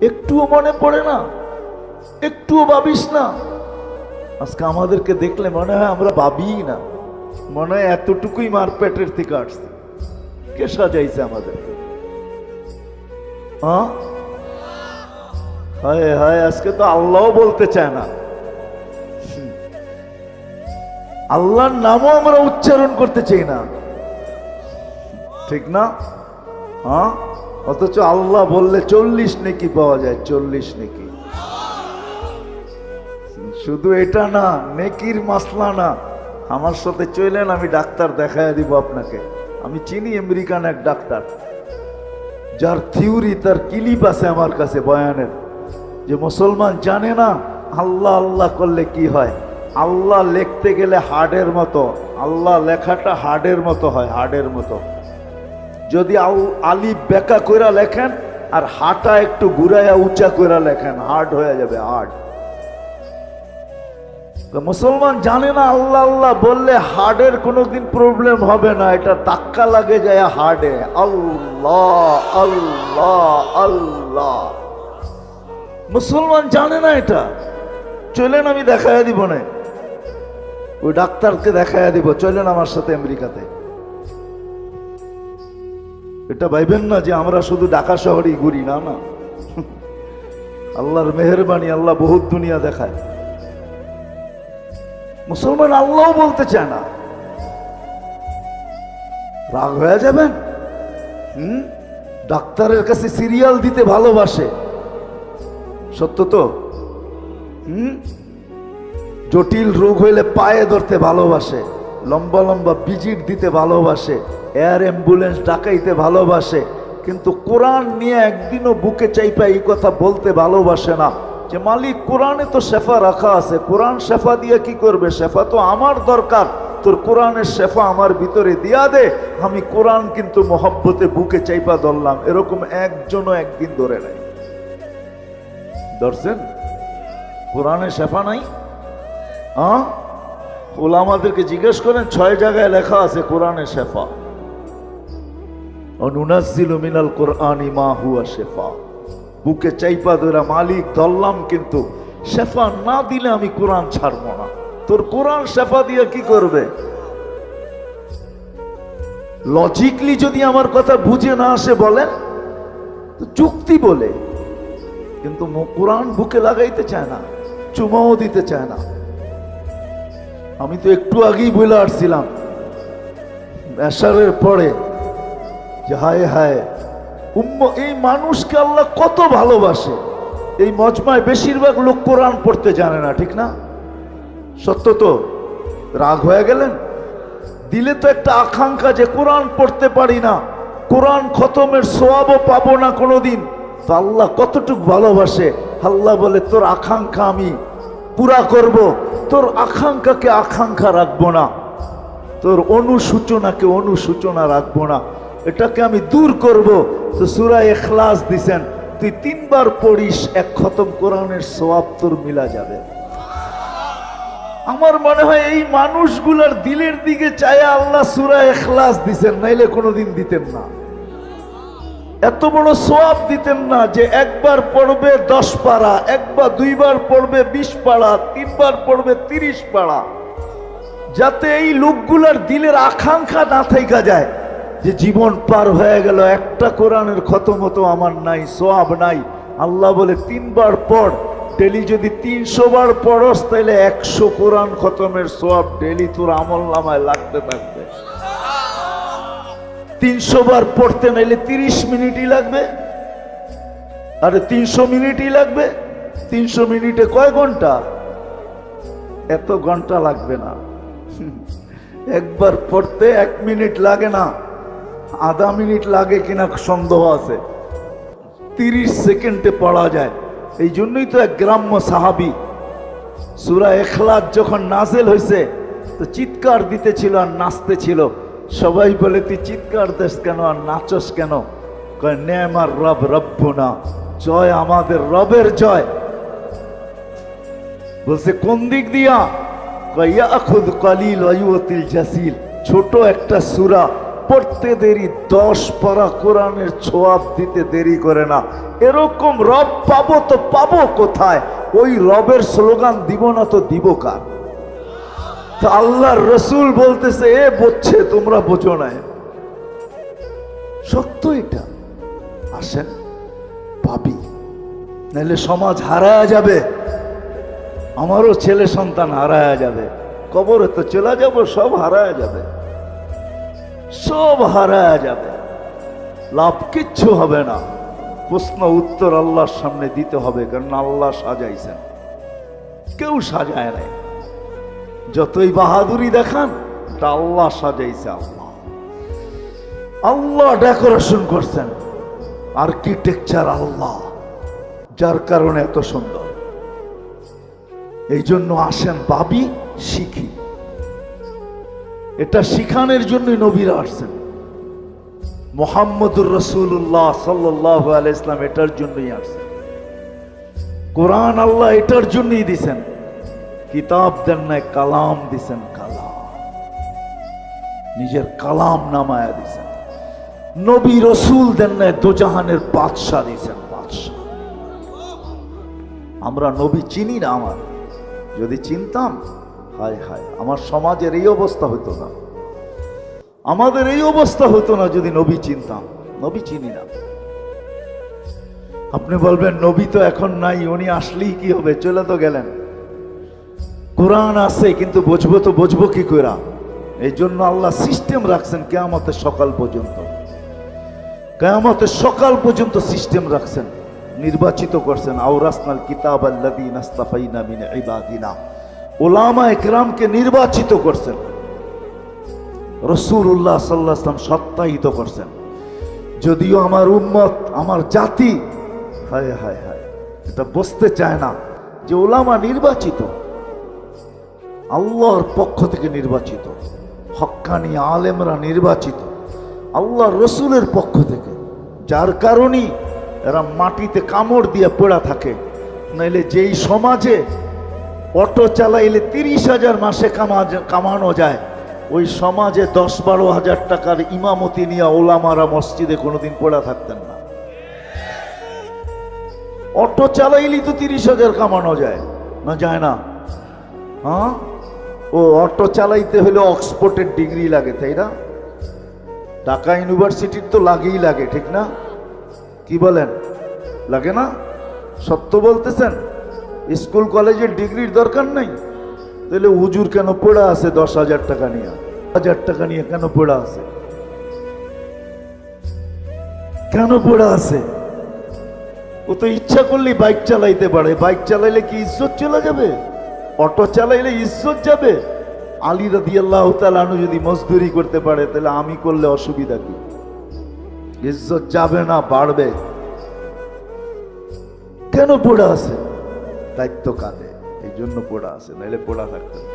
একটুও মনে পড়ে না, একটুও ভাবিস না? আজকে আমাদেরকে দেখলে মনে হয় আমরা ভাবিই না, মনে হয় এতটুকুই মার পেটের থেকে আসছে। কে সাজাইছে আমাদের? হায় হায়, আজকে তো আল্লাহ বলতে চায় না, আল্লাহর নামও আমরা উচ্চারণ করতে চাই না, ঠিক না? অথচ আল্লাহ বললে 40 নেকি পাওয়া যায়, 40 নেকি। শুধু এটা না, নেকির মাসলা না। আমার সাথে চলেন, আমি ডাক্তার দেখায় দিব আপনাকে। আমি চিনি আমেরিকান এক ডাক্তার, যার থিওরি, তার ক্লিপ আছে আমার কাছে বয়ানের, যে মুসলমান জানে না আল্লাহ আল্লাহ করলে কি হয়। আল্লাহ লিখতে গেলে হাড়ের মতো, আল্লাহ লেখাটা হাড়ের মতো হয়, হাড়ের মতো। যদি আলিফ বেকা কইরা লেখেন আর হাটা একটু ঘুরাইয়া উঁচা কইরা লেখেন, হার্ড হয়ে যাবে, হার্ড। মুসলমান জানে না আল্লাহ আল্লাহ বললে হার্টের কোনোদিন প্রবলেম হবে না, এটা ধাক্কা লাগে যায় হার্টে। আল্লাহ আল্লাহ আল্লাহ, মুসলমান জানে না এটা। চলেন আমি দেখাইয়া দিব না, ওই ডাক্তারকে দেখাইয়া দিব, চলেন আমার সাথে আমেরিকাতে। এটা ভাইবেন না যে আমরা শুধু ঢাকা শহরেই ঘুরি, না না, আল্লাহর মেহেরবানি, আল্লাহ বহুত দুনিয়া দেখায়। মুসলমান আল্লাহ বলতে চায় না, রাগ হয়ে যাবেন। ডাক্তারের কাছে সিরিয়াল দিতে ভালোবাসে, সত্য তো? জটিল রোগ হইলে পায়ে ধরতে ভালোবাসে, লম্বা লম্বা ভিজিট দিতে ভালোবাসে, এয়ার অ্যাম্বুলেন্স ডাকাইতে ভালোবাসে, কিন্তু কোরআন নিয়ে একদিনও বুকে চাইপা এই কথা বলতে ভালোবাসে না যে মালিক কোরআনে তো শেফা রাখা আছে, কোরআন শেফা দিয়ে কি করবে? শেফা তো আমার দরকার, তোর কোরআনের শেফা আমার ভিতরে দিয়া দে। আমি কোরআন কিন্তু মহব্বতে বুকে চাইপা ধরলাম, এরকম একজনও একদিন ধরে নাই। ধরছেন? কোরআনে শেফা নাই? ওলামাদেরকে জিজ্ঞেস করেন, 6 জায়গায় লেখা আছে কোরআনে শেফা। অনুনাজ্জিলু মিনাল কোরআনি মা হুয়া শেফা। বুকে চাইপা ধরা মালিক ধরলাম, কিন্তু শেফা না দিলে আমি কোরআন ছাড়বো না। তোর কোরআন শেফা দিয়ে কি করবে? লজিকলি যদি আমার কথা বুঝে না আসে বলেন তো যুক্তি বলে, কিন্তু কোরআন বুকে লাগাইতে চায় না, চুমাও দিতে চায় না। আমি তো একটু আগেই বলে আসছিলাম এশারের পরে যে হায় হায় এই মানুষকে আল্লাহ কত ভালোবাসে। এই মজমায় বেশিরভাগ লোক কোরআন পড়তে জানে না, ঠিক না? সত্য তো? রাগ হয়ে গেলেন? দিলে তো একটা আকাঙ্ক্ষা যে কোরআন পড়তে পারি না, কোরআন খতমের সওয়াবও পাবো না কোনোদিন। তো আল্লাহ কতটুকু ভালোবাসে। আল্লাহ বলে তোর আকাঙ্ক্ষা আমি পুরা করব, তোর আকাঙ্ক্ষাকে আকাঙ্ক্ষা রাখবো না, তোর অনুসূচনাকে অনুসূচনা রাখবো না, এটাকে আমি দূর করব। তো সূরা ইখলাস দিছেন, তুই 3 বার পড়িস, 1 খতম কোরআনের সওয়াব তোর মিলা যাবে। আমার মনে হয় এই মানুষগুলোর দিলের দিকে চায়া আল্লাহ সূরা ইখলাস দিছেন, নাইলে কোনোদিন দিতেন না। এত বড় সওয়াব দিতেন না যে একবার পড়বে 10 পারা, একবার 2 বার পড়বে 20 পারা, 3 বার পড়বে 30 পারা, যাতে এই লোকগুলার দিলের আকাঙ্ক্ষা না থাইকা যায় যে জীবন পার হয়ে গেল, একটা কোরআনের খতম হতো আমার নাই, সওয়াব নাই। আল্লাহ বলে 3 বার পড়। ডেলি যদি 300 বার পড়স তাহলে 100 কোরআন খতমের সওয়াব ডেলি তোর আমল নামায় লাগতে থাকবে। 300 বার পড়তে নাইলে 30 মিনিটই লাগবে, আরে 300 মিনিটই লাগবে। 300 মিনিটে কয় ঘন্টা? এত ঘন্টা লাগবে না। একবার পড়তে 1 মিনিট লাগে না, আধা মিনিট লাগে কিনা সন্দেহ আছে। 30 সেকেন্ডে পড়া যায়। এই জন্যই তো এক গ্রাম্য সাহাবী সূরা ইখলাস যখন নাযিল হয়েছে তো চিৎকার দিতেছিল আর নাচতেছিল। সবাই বলে তুই চিৎকার দিস কেন আর নাচস কেন? কয় নেমার রব রব্বুনা, জয় আমাদের রবের জয়। বলছে কোন দিক দিয়া? কয় ইয়াখুদ কলিল ওয়া ইউতিল জাসিল। ছোট একটা সূরা পড়তে দেরি, 10 পারা কোরআনের ছোয়াব দিতে দেরি করে না। এরকম রব পাবো তো পাবো কোথায়? ওই রবের স্লোগান দিব না তো দিব কার? তো আল্লাহর রসুল বলতেছে, এ বুঝছে, তোমরা বোঝো না। সত্য এটা। আসেন পাবি, নাহলে সমাজ হারায় যাবে। আমারও ছেলে সন্তান হারায় যাবে, কবরে তো চলে যাব, সব হারায় যাবে, সব হারায় যাবে, লাভ কিচ্ছু হবে না। প্রশ্ন উত্তর আল্লাহর সামনে দিতে হবে, কারণ আল্লাহ সাজাইছেন, কেউ সাজায় নাই। যতই বাহাদুরি দেখান, এটা আল্লাহ সাজাইছে। আল্লাহ আল্লাহ ডেকোরেশন করছেন, আর্কিটেকচার আল্লাহ, যার কারণে এত সুন্দর। এই জন্য আসেন ভাবি, শিখি। এটা শিখানোর জন্যই নবীরা আসছেন। মুহাম্মদুর রাসূলুল্লাহ সাল্লাল্লাহু আলাইহি ইসলাম এটার জন্যই আসছেন। কোরআন আল্লাহ এটার জন্যই দিছেন। কিতাব দেন নাই, কালাম দিছেন। কালাম, নিজের কালাম নামায়া দিছেন। নবী রসুল দেন নাই, দোজাহানের বাদশাহ দিছেন। বাদশাহ। আমরা নবী চিনি না। আমার যদি চিনতাম, হায় হায়, আমার সমাজের এই অবস্থা হতো না, আমাদের এই অবস্থা হতো না যদি নবী চিনতাম। নবী চিনি না। আপনি বলবেন নবী তো এখন নাই, উনি আসলেই কি হবে, চলে তো গেলেন। কোরআন আছে, কিন্তু বুঝবো তো বুঝবো কি করে? এই জন্য আল্লাহ সিস্টেম রাখছেন কিয়ামতের সকাল পর্যন্ত। কিয়ামতের সকাল পর্যন্ত সিস্টেম রাখছেন, নির্বাচিত করছেন। আওরাসনাল কিতাব আল্লাযীনা ইসতাফাইনা মিন ইবাদিনা, উলামা ইকরামকে নির্বাচিত করছেন। রাসূলুল্লাহ সাল্লাল্লাহু আলাইহি ওয়াসাল্লাম সত্যায়িত করছেন। যদিও আমার উম্মত, আমার জাতি, হায় হায় হায়, এটা বুঝতে চায় না যে উলামা নির্বাচিত, আল্লাহর পক্ষ থেকে নির্বাচিত, হক্কানি আলেমরা নির্বাচিত আল্লাহর রসুলের পক্ষ থেকে। যার কারণেই এরা মাটিতে কামড় দিয়ে পড়া থাকে। নাইলে যেই সমাজে অটো চালাইলে 30,000 মাসে কামানো যায়, ওই সমাজে 10-12 হাজার টাকার ইমামতি নিয়ে ওলামারা মসজিদে কোনোদিন পড়া থাকতেন না। অটো চালাইলেই তো 30,000 কামানো যায় না? যায় না? হ্যাঁ, ও অটো চালাইতে হলে অক্সফোর্ডের ডিগ্রি লাগে, তাই না? ঢাকা ইউনিভার্সিটির তো লাগেই লাগে, ঠিক না? কি বলেন, লাগে না? সত্য বলতেছেন? স্কুল কলেজের ডিগ্রির দরকার নাই? তাহলে হুজুর কেন পড়া আছে 10,000 টাকা নিয়ে? 1000 টাকা নিয়ে কেন পড়া আছে? কেন পড়া আছে? ও তো ইচ্ছা করলেই বাইক চালাইতে পারে। বাইক চালাইলে কি ইজ্জত চলে যাবে? অটো চালাইলে ইজ্জত যাবে? আলী রাদিয়াল্লাহু তাআলা আনহু যদি মজদুরি করতে পারে, তাহলে আমি করলে অসুবিধা কি? ইজ্জত যাবে না, বাড়বে। কেন পড়া আছে? দায়িত্ব কাঁধে, এই জন্য পড়া আছে, নাইলে পড়া থাকতো না।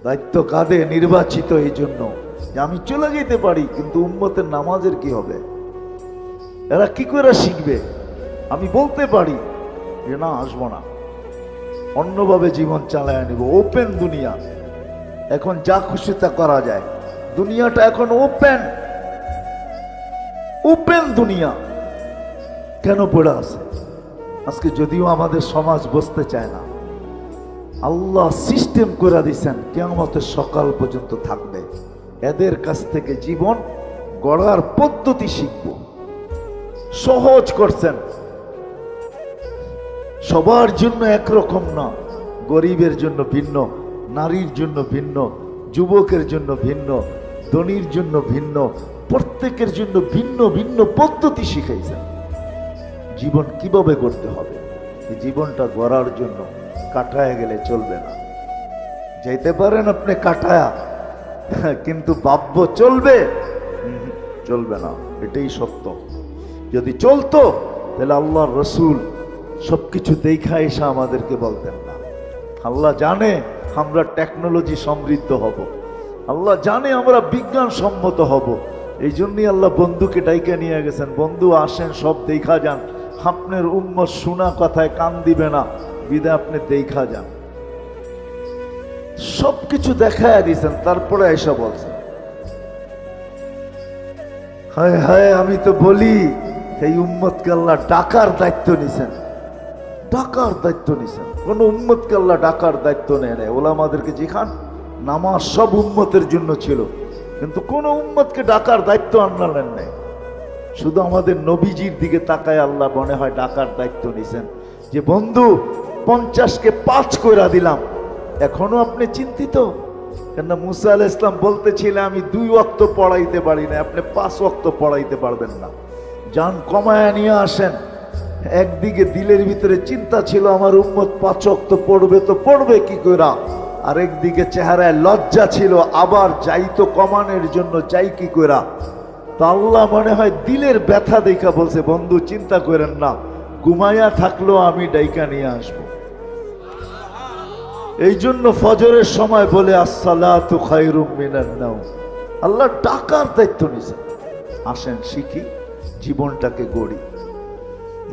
দায়িত্ব কাঁধে, নির্বাচিত এই জন্য যে আমি চলে যেতে পারি, কিন্তু উম্মতের নামাজের কি হবে? এরা কি করে শিখবে? আমি বলতে পারি যে না, আসবো না, অন্যভাবে জীবন চালায় নিব। ওপেন দুনিয়া, এখন যা খুশি তা করা যায়। দুনিয়াটা এখন ওপেন, ওপেন দুনিয়া। কেন পড়ে আছে? আজকে যদিও আমাদের সমাজ বুঝতে চায় না, আল্লাহ সিস্টেম করে দিয়েছেন কিয়ামতের সকাল পর্যন্ত থাকবে। এদের কাছ থেকে জীবন গড়ার পদ্ধতি শিখব। সহজ করছেন, সবার জন্য একরকম না। গরিবের জন্য ভিন্ন, নারীর জন্য ভিন্ন, যুবকের জন্য ভিন্ন, ধনীর জন্য ভিন্ন, প্রত্যেকের জন্য ভিন্ন ভিন্ন পদ্ধতি শিখাইছেন। জীবন কিভাবে করতে হবে, এই জীবনটা গড়ার জন্য কাটায় গেলে চলবে না। যেতে পারেন আপনি কাটায়া, কিন্তু ভাব্য চলবে? চলবে না, এটাই সত্য। যদি চলতো তাহলে আল্লাহর রসুল সবকিছু দেখা এসে আমাদেরকে বলতেন না। আল্লাহ জানে আমরা টেকনোলজি সমৃদ্ধ হব, আল্লাহ জানে আমরা বিজ্ঞান সম্মত হব। এই জন্যই আল্লাহ বন্ধুকে ডাইকা নিয়ে গেছেন, বন্ধু আসেন, সব দেখা যান। আপনার উম্মত শোনা কথায় কান দিবে না, বিদায় আপনি দেখা যান। সবকিছু দেখায় দিয়েছেন, তারপরে এসে বলছেন হায় হায়, আমি তো বলি এই উম্মতকে আল্লাহ ডাকার দায়িত্ব নিছেন, ডাকার দায়িত্ব নিছেন। কোন উম্মতকে আল্লাহ ডাকার দায়িত্ব নেয় নাই। ওলামাদেরকে যেখান নামাজ সব উম্মতের জন্য ছিল, কিন্তু কোন উম্মতকে ডাকার দায়িত্ব আনলেন নাই। শুধু আমাদের নবীজির দিকে তাকায় আল্লাহ মনে হয় ডাকার দায়িত্ব নিছেন, যে বন্ধু 50কে 5 কইরা দিলাম, এখনো আপনি চিন্তিত? কেন মুসা আলাইহিস সালাম বলতেছিলেন আমি 2 ওয়াক্ত পড়াইতে পারি না, আপনি 5 ওয়াক্ত পড়াইতে পারবেন না, যান কমায়া নিয়ে আসেন। একদিকে দিলের ভিতরে চিন্তা ছিল আমার উম্মত 5 ওয়াক্ত পড়বে তো পড়বে কি কইরা, আর একদিকে চেহারায় লজ্জা ছিল আবার যাইতো কমানোর জন্য, যাই কি কইরা। তো আল্লাহ মনে হয় দিলের ব্যথা দেখা বলছে বন্ধু চিন্তা করেন না, ঘুমাইয়া থাকলেও আমি ডাইকা নিয়ে আসবো। এই জন্য ফজরের সময় বলে আসসালাতু খায়রুম মিনান নাওম। আল্লাহ ডাকার দায়িত্ব নিছেন, আসেন শিখি, জীবনটাকে গড়ি,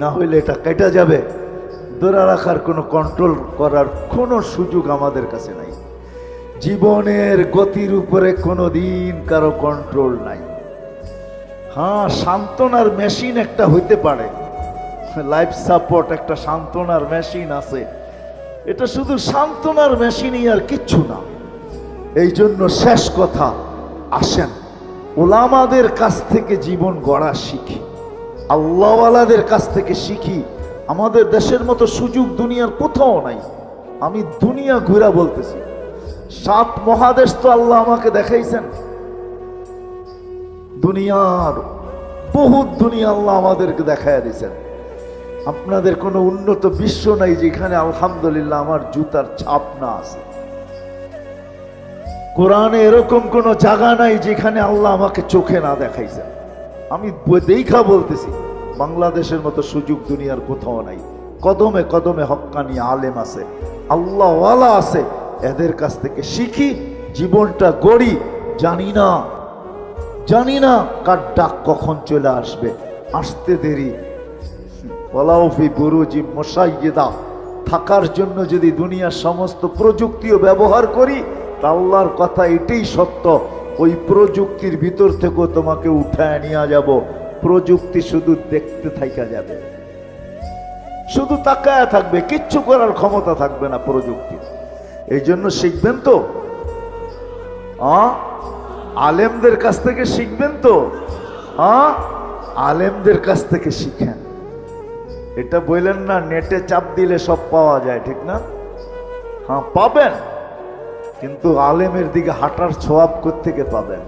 না হইলে এটা কেটে যাবে। ধরে রাখার কোনো কন্ট্রোল করার কোনো সুযোগ আমাদের কাছে নাই। জীবনের গতির উপরে কোনো দিন কারো কন্ট্রোল নাই। হ্যাঁ, সান্ত্বনার মেশিন একটা হইতে পারে, লাইফ সাপোর্ট একটা সান্ত্বনার মেশিন আছে, এটা শুধু সান্ত্বনার মেশিনই আর কিচ্ছু না। এই জন্য শেষ কথা, আসেন ওলামাদের কাছ থেকে জীবন গড়া শিখি, আল্লাহওয়ালাদের কাছ থেকে শিখি। আমাদের দেশের মতো সুযোগ দুনিয়ার কোথাও নাই। আমি দুনিয়া ঘুরা বলতেছি, 7 মহাদেশ তো আল্লাহ আমাকে দেখাইছেন। দুনিয়ার বহুত দুনিয়া আল্লাহ আমাদেরকে দেখাইয়া দিয়েছেন। আপনাদের কোনো উন্নত বিশ্ব নাই যেখানে আলহামদুলিল্লাহ আমার জুতার ছাপ না আছে। কোরআনে এরকম কোনো জায়গা নাই যেখানে আল্লাহ আমাকে চোখে না দেখাইছেন। আমি দেখা বলতেছি, বাংলাদেশের মতো সুযোগ দুনিয়ার কোথাও নাই। কদমে কদমে হক্কানি আলেম আছে, আল্লাহওয়ালা আছে, এদের কাছ থেকে শিখি, জীবনটা গড়ি। জানি না কার ডাক কখন চলে আসবে, আসতে দেরি। ওয়ালাউফি বুরুজি মুশাইয়্যিদা, থাকার জন্য যদি দুনিয়ার সমস্ত প্রযুক্তিও ব্যবহার করি, তা আল্লাহর কথা এটাই সত্য, ওই প্রযুক্তির ভিতর থেকেও তোমাকে উঠায় নিয়ে যাব। প্রযুক্তি শুধু দেখতে থাকা যাবে, শুধু তাকায় থাকবে, কিচ্ছু করার ক্ষমতা থাকবে না প্রযুক্তি। এই জন্য শিখবেন তো, আলেমদের কাছ থেকে শিখবেন তো, আলেমদের কাছ থেকে শিখেন। এটা বললেন না নেটে চাপ দিলে সব পাওয়া যায়, ঠিক না? হ্যাঁ পাবেন, কিন্তু আলেমের দিকে হাঁটার সোয়াব কোত্থেকে পাবেন?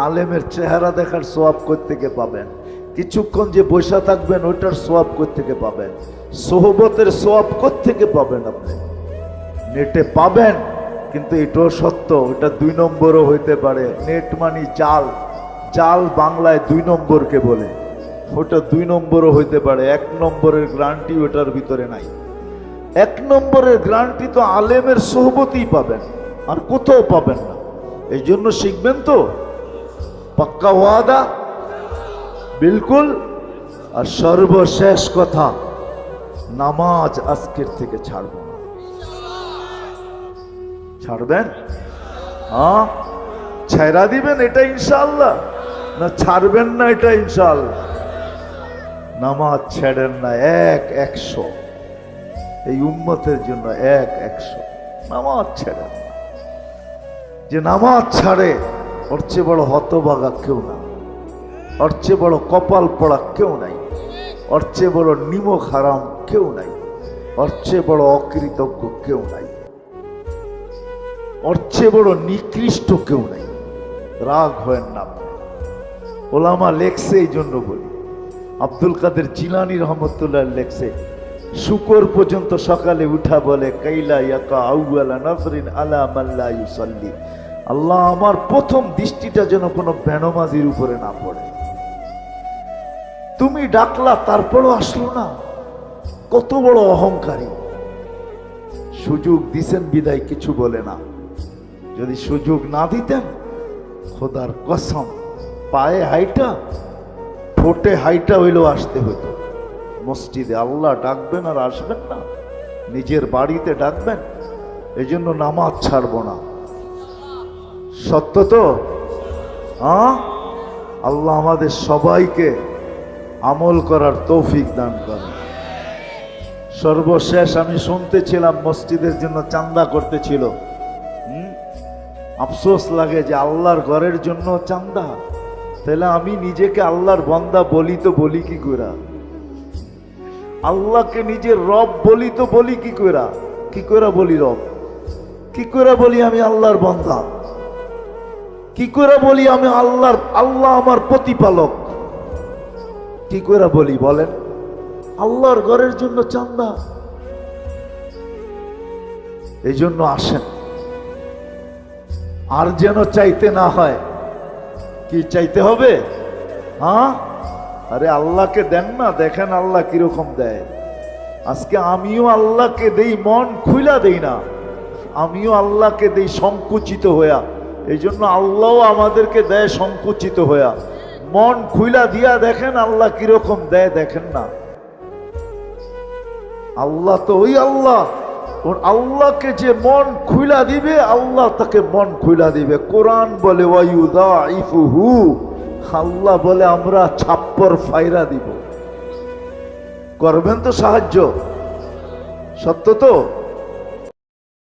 আলেমের চেহারা দেখার সোয়াব কোত্থেকে পাবেন? কিছুক্ষণ যে বসে থাকবেন ওইটার সোয়াব কোত্থেকে পাবেন? সোহবতের সোয়াব কোত্থেকে পাবেন? আপনি নেটে পাবেন, কিন্তু এটাও সত্য, ওটা 2 নম্বরও হইতে পারে। নেট মানে জাল, জাল বাংলায় 2 নম্বরকে বলে। ওটা 2 নম্বরও হইতে পারে, 1 নম্বরের গ্যারান্টি ওটার ভিতরে নাই। 1 নম্বরের গ্যারান্টি তো আলেমের সোহবতই পাবেন, আর কোথাও পাবেন না। এই জন্য শিখবেন তো, পাক্কা ওয়াদা, বিলকুল। আর সর্বশেষ কথা, নামাজ আজকের থেকে ছাড়ব না। ছাড়বেন? হ্যাঁ, ছেড়া দিবেন এটা ইনশাআল্লাহ, না ছাড়বেন না এটা ইনশাআল্লাহ? নামাজ ছেড়েন না, 100 এই উম্মতের জন্য 100 নামাজ ছেড়েন না। যে নামাজ ছাড়ে ওর চেয়ে বড় হতভাগা কেউ না, ওর চেয়ে বড় কপাল পড়া কেউ নাই, ওর চেয়ে বড় নিমক হারাম কেউ নাই, ওর চেয়ে বড় অকৃতজ্ঞ কেউ নাই, ওর চেয়ে বড় নিকৃষ্ট কেউ নাই। রাগ হয় না। ওলামা লেখছে, এই জন্য বলি, আব্দুল কাদের জিলানী রহমতুল্লাহ লেখছে, শুকর পর্যন্ত সকালে উঠা বলে কাইলা ইয়াকা আউয়ালা নাজরিন আলা মান লা ইউসাল্লি, আল্লাহ আমার প্রথম দৃষ্টিটা যেন কোনো বেনমাজির উপরে না পড়ে। তুমি ডাকলা তারপরও আসলো না, কত বড় অহংকারী। সুযোগ দিছেন বিদায় কিছু বলে না, যদি সুযোগ না দিতেন খোদার কসম পায়ে হাইটা ঠোঁটে হাইটা হইলেও আসতে হতো মসজিদে। আল্লাহ ডাকবেন আর আসবেন না, নিজের বাড়িতে ডাকবেন। এই জন্য নামাজ ছাড়বো না। সত্য তো? আল্লাহ আমাদের সবাইকে আমল করার তৌফিক দান করেন। সর্বশেষ আমি শুনতেছিলাম মসজিদের জন্য চাঁদা করতেছিল। আফসোস লাগে যে আল্লাহর ঘরের জন্য চাঁদা, তাহলে আমি নিজেকে আল্লাহর বান্দা বলি তো বলি কি করে? আল্লাহকে নিজের রব বলি তো বলি কি করে? কি করে বলি রব? কি করে বলি আমি আল্লাহর বান্দা? কি করে বলি আমি আল্লাহ আমার প্রতিপালক? কি করে বলি বলেন? আল্লাহর ঘরের জন্য চাঁদা। এই জন্য আসেন, আর যেন চাইতে না হয়। কি চাইতে হবে? হ্যাঁ, আরে আল্লাহকে দেন না, দেখেন আল্লাহ কিরকম দেয়। আজকে আমিও আল্লাহকে দেই মন খুইলা দেই না, আমিও আল্লাহকে দেই সংকুচিত হইয়া। এই জন্য আল্লাহ আমাদেরকে দেয় সংকুচিত হইয়া। মন খুইলা দিয়া দেখেন আল্লাহ কিরকম দেয়, দেখেন না। আল্লাহ তো ওই আল্লাহ, আল্লাহকে যে মন খুইলা দিবে আল্লাহ তাকে মন খুইলা দিবে। কোরআন বলে ওয়ায়ুদাইফুহু, আল্লাহ বলে আমরা ছাপ্পর ফাইরা দিব। করবেন তো সাহায্য? সত্য তো?